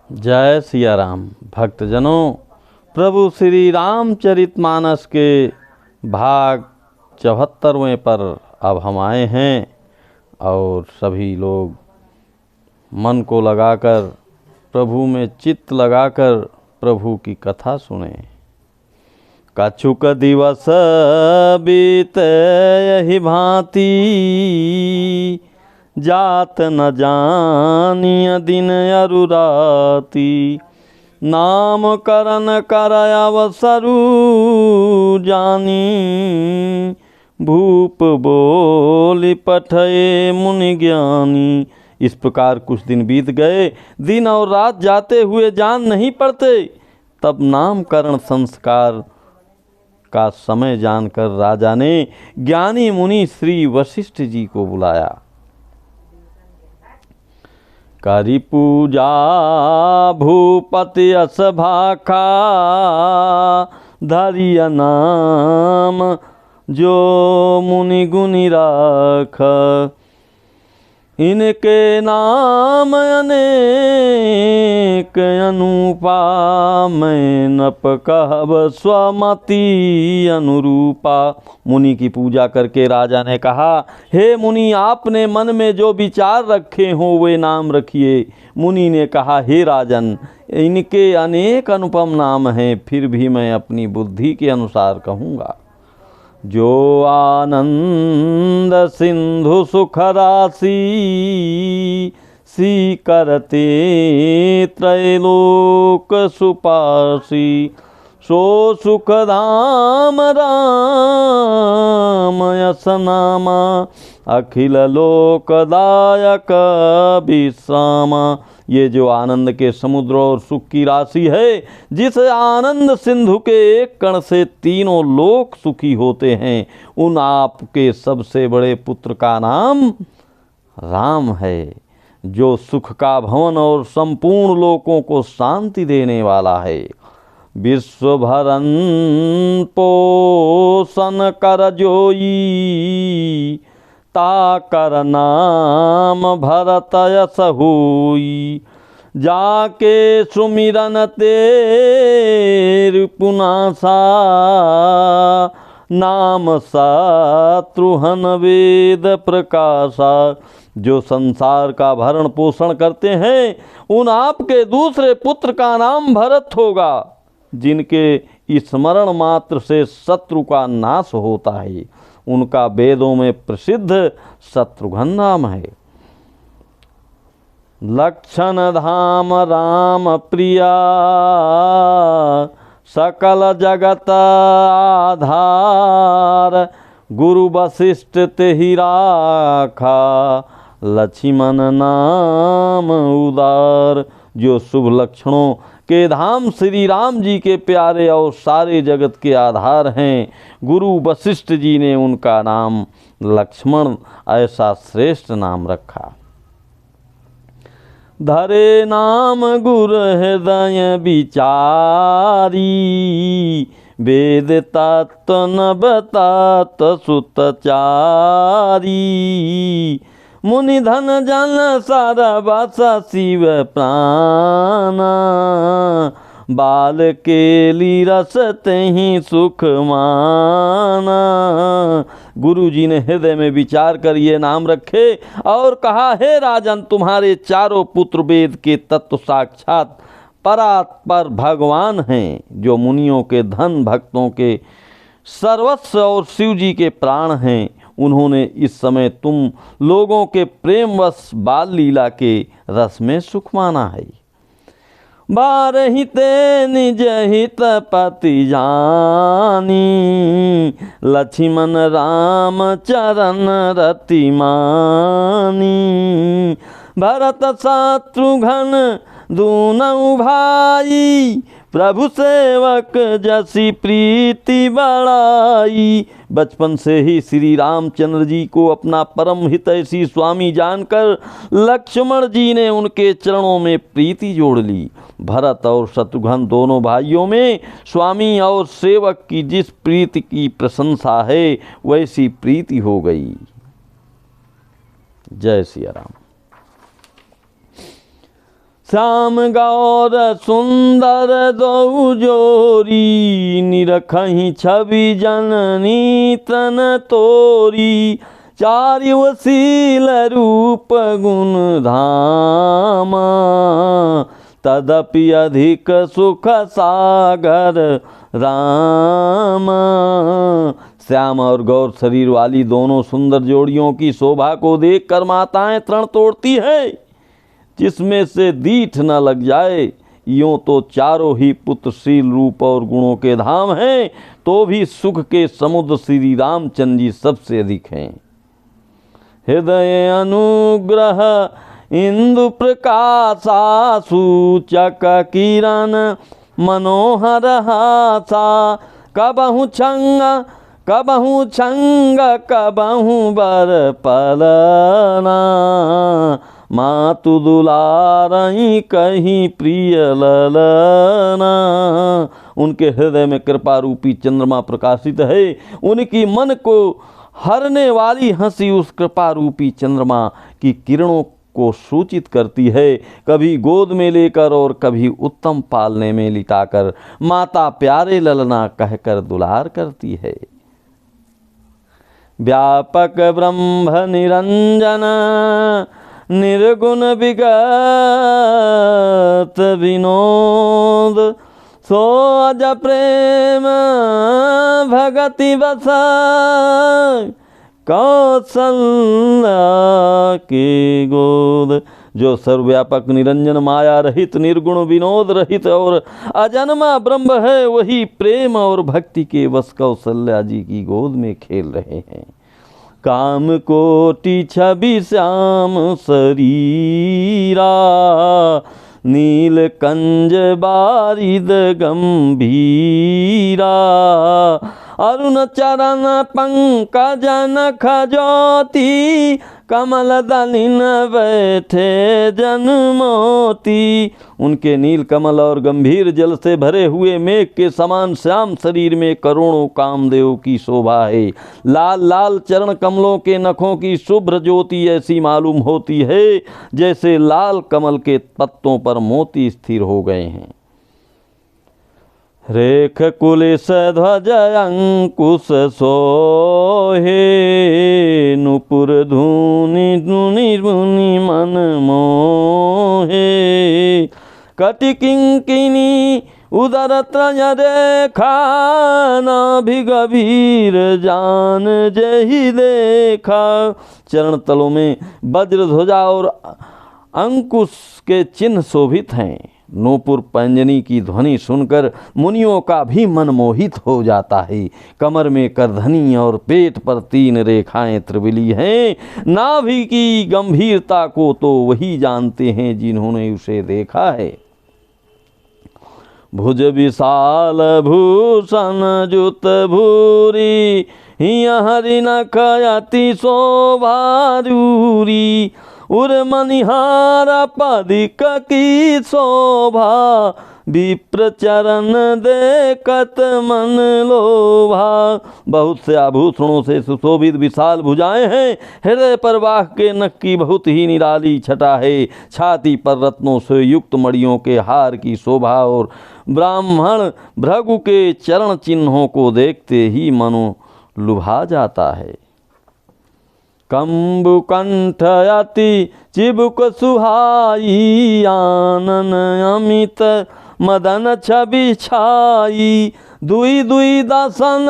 जय सिया राम। भक्तजनों, प्रभु श्री रामचरितमानस के भाग 74वें पर अब हम आए हैं और सभी लोग मन को लगाकर, प्रभु में चित्त लगाकर प्रभु की कथा सुने। कछुक दिवस बीत यही भांति, जात न जानिय दिन अरु राति। नाम करन कर अवसरु जानी, भूप बोली पठये मुनि ज्ञानी। इस प्रकार कुछ दिन बीत गए। दिन और रात जाते हुए जान नहीं पड़ते। तब नामकरण संस्कार का समय जानकर राजा ने ज्ञानी मुनि श्री वशिष्ठ जी को बुलाया। करी पूजा भूपति अस भाखा, धरिय नाम जो मुनि गुनि राख। इनके नाम अनेक अनुपा, मैं नप कहब स्वमति अनुरूपा। मुनि की पूजा करके राजा ने कहा, हे मुनि, आपने मन में जो विचार रखे हों वे नाम रखिए। मुनि ने कहा, हे राजन, इनके अनेक अनुपम नाम हैं, फिर भी मैं अपनी बुद्धि के अनुसार कहूँगा। जो आनंद सिंधु सुख राशि, सी करते त्रैलोक सुपासी। सो सुख धाम राम यस नामा, अखिल लोकदायक विश्रामा। ये जो आनंद के समुद्र और सुख की राशि है, जिस आनंद सिंधु के एक कण से तीनों लोक सुखी होते हैं, उन आपके सबसे बड़े पुत्र का नाम राम है, जो सुख का भवन और संपूर्ण लोकों को शांति देने वाला है। विश्व भरन पोषण कर जोई, ताकर नाम भरत यस होई। जाके सुमिरन तेर पुनासा, नाम शत्रुहन वेद प्रकाशा। जो संसार का भरण पोषण करते हैं, उन आपके दूसरे पुत्र का नाम भरत होगा, जिनके स्मरण मात्र से शत्रु का नाश होता है। उनका वेदों में प्रसिद्ध शत्रुघ्न नाम है। लक्षण धाम राम प्रिया, सकल जगत आधार। गुरु वशिष्ठ तेहि राखा, लक्ष्मण नाम उदार। जो शुभ लक्षणों के धाम श्री राम जी के प्यारे और सारे जगत के आधार हैं, गुरु वशिष्ठ जी ने उनका नाम लक्ष्मण ऐसा श्रेष्ठ नाम रखा। धरे नाम गुर हृदय विचारी, वेद तत्व नभ तत्व सुतचारी। मुनि धन जन सरबस शिव प्राणा, बाल केली रस तेहि सुख माना। गुरु जी ने हृदय में विचार कर ये नाम रखे और कहा, हे राजन, तुम्हारे चारों पुत्र वेद के तत्व साक्षात परात्पर भगवान हैं, जो मुनियों के धन, भक्तों के सर्वस्व और शिव जी के प्राण हैं। उन्होंने इस समय तुम लोगों के प्रेमवश बाल लीला के रस में सुख माना है। बारहिते निज हित पति जानी, लक्ष्मण राम चरण रति मानी। भरत शत्रुघ्न दूनऊ भाई, प्रभु सेवक जसी प्रीति बढ़ाई। बचपन से ही श्री रामचंद्र जी को अपना परम हितैषी स्वामी जानकर लक्ष्मण जी ने उनके चरणों में प्रीति जोड़ ली। भरत और शत्रुघ्न दोनों भाइयों में स्वामी और सेवक की जिस प्रीति की प्रशंसा है, वैसी प्रीति हो गई। जय सिया राम। श्याम गौर सुंदर दो जोरी, निरखहि छवि जननी तन तोरी। चारिवशील रूप गुण धामा, तदपि अधिक सुख सागर राम। श्याम और गौर शरीर वाली दोनों सुंदर जोड़ियों की शोभा को देखकर माताएं तृण तोड़ती है, जिसमें से दीठ न लग जाए। यूं तो चारों ही पुत्रशील रूप और गुणों के धाम हैं, तो भी सुख के समुद्र श्री रामचंद्र जी सबसे अधिक हैं। हृदय अनुग्रह इंदु प्रकाशा, सूचक किरण मनोहर हासा। कबहु छंग कबहु बर पलना, मातु दुलारई कहीं प्रिय ललना। उनके हृदय में कृपा रूपी चंद्रमा प्रकाशित है। उनकी मन को हरने वाली हंसी उस कृपा रूपी चंद्रमा की किरणों को सूचित करती है। कभी गोद में लेकर और कभी उत्तम पालने में लिटाकर माता प्यारे ललना कहकर दुलार करती है। व्यापक ब्रह्म निरंजन, निर्गुण विगत विनोद। सो अज प्रेम भगति बस, कौशल्या के गोद। जो सर्वव्यापक निरंजन माया रहित निर्गुण विनोद रहित और अजन्मा ब्रह्म है, वही प्रेम और भक्ति के वश कौशल्या जी की गोद में खेल रहे हैं। काम कोटि छवि श्याम शरीरा, नील कंज बारिद गंभीरा। अरुण चरण पंकज नख ज्योति, कमल दलिन बैठे जनमोती। उनके नील कमल और गंभीर जल से भरे हुए मेघ के समान श्याम शरीर में करोड़ों कामदेव की शोभा है। लाल लाल चरण कमलों के नखों की शुभ्र ज्योति ऐसी मालूम होती है जैसे लाल कमल के पत्तों पर मोती स्थिर हो गए हैं। रेख कुलिस ध्वज अंकुश सोहे, नुपुर धूनि धुनि मुनि मन मोहे। कटि किंकिनी उदर त्रय रेखा, नाभि गभीर जान जहि देखा। चरण तलों में वज्र ध्वजा और अंकुश के चिन्ह शोभित हैं। नूपुर पंजनी की ध्वनि सुनकर मुनियों का भी मन मोहित हो जाता है। कमर में करधनी और पेट पर 3 रेखाएं त्रिविली हैं। नाभि की गंभीरता को तो वही जानते हैं जिन्होंने उसे देखा है। भुज विशाल भूषण जुत भूरी, हिया हरिनख अति शोभारूरी। उर मनिहार पदिक की शोभा, विप्र चरण देखत मन लोभा। बहुत से आभूषणों से सुशोभित विशाल भुजाएं हैं। हृदय पर बाघ के नख की बहुत ही निराली छटा है। छाती पर रत्नों से युक्त मणियों के हार की शोभा और ब्राह्मण भृगु के चरण चिन्हों को देखते ही मनो लुभा जाता है। कंबु कंठ अति चिबुक सुहाई, आनन अमित मदन छवि छाई। दुई दुई दसन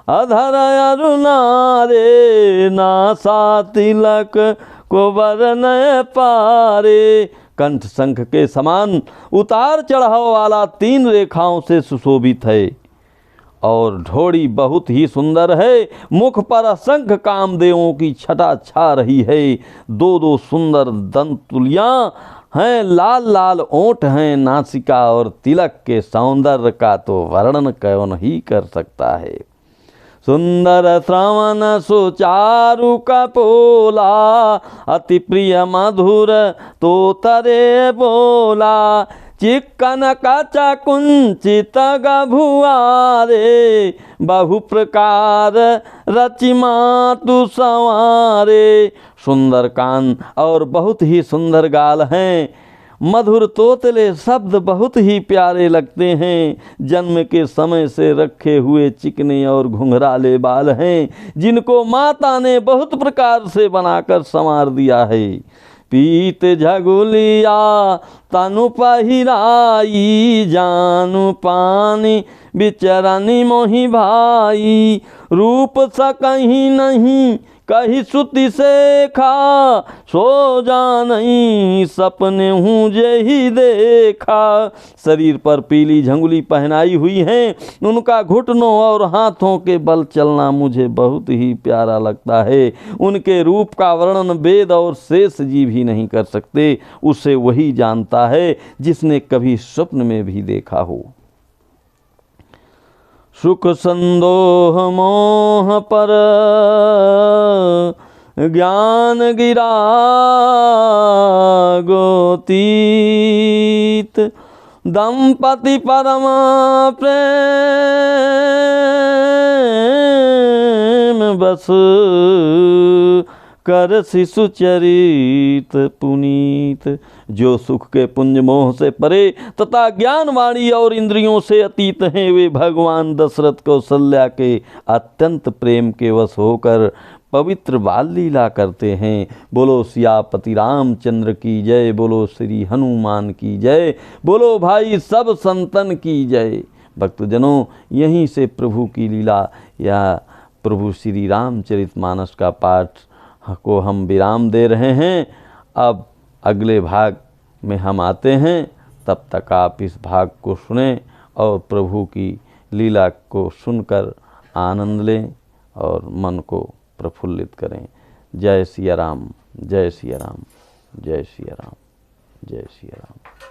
अधर अरुणारे, नासा तिलक को बरनय पारे। कंठ शंख के समान उतार चढ़ाव वाला 3 रेखाओं से सुशोभित है और ढोड़ी बहुत ही सुंदर है। मुख पर असंख्य कामदेवों की छटा छा रही है। 2 सुंदर दंतुलियां हैं, लाल लाल ओंठ हैं। नासिका और तिलक के सौंदर्य का तो वर्णन कौन ही कर सकता है। सुंदर श्रवण सुचारु कपोला, अति प्रिय मधुर तो तरे बोला। चिक्कन कचा कुंचित गभुआरे, बहु प्रकार रचिमा तु संवारे। सुंदर कान और बहुत ही सुंदर गाल हैं। मधुर तोतले शब्द बहुत ही प्यारे लगते हैं। जन्म के समय से रखे हुए चिकने और घुंघराले बाल हैं, जिनको माता ने बहुत प्रकार से बनाकर संवार दिया है। पीत झगुलिया तनु पहिराई, जानु पानी बिचरनी मोहि भाई। रूप सा कहीं नहीं कही सुति से खा, सो जानई सपने हूँ जे ही देखा। शरीर पर पीली झंगुली पहनाई हुई है, उनका घुटनों और हाथों के बल चलना मुझे बहुत ही प्यारा लगता है। उनके रूप का वर्णन वेद और शेष जीव ही नहीं कर सकते, उसे वही जानता है जिसने कभी स्वप्न में भी देखा हो। सुख संदोह मोह पर ज्ञान गिरा गोतीत, दंपति परम प्रेम बस कर शिशु चरित पुनीत। जो सुख के पुंज मोह से परे तथा ज्ञान वाणी और इंद्रियों से अतीत हैं, वे भगवान दशरथ कौशल्या के अत्यंत प्रेम के वश होकर पवित्र बाल लीला करते हैं। बोलो सियापति रामचंद्र की जय, बोलो श्री हनुमान की जय, बोलो भाई सब संतन की जय। भक्तजनों, यहीं से प्रभु की लीला या प्रभु श्री रामचरितमानस का पाठ को हम विराम दे रहे हैं। अब अगले भाग में हम आते हैं, तब तक आप इस भाग को सुनें और प्रभु की लीला को सुनकर आनंद लें और मन को प्रफुल्लित करें। जय सिया राम, जय सिया राम, जय सिया राम, जय सिया राम।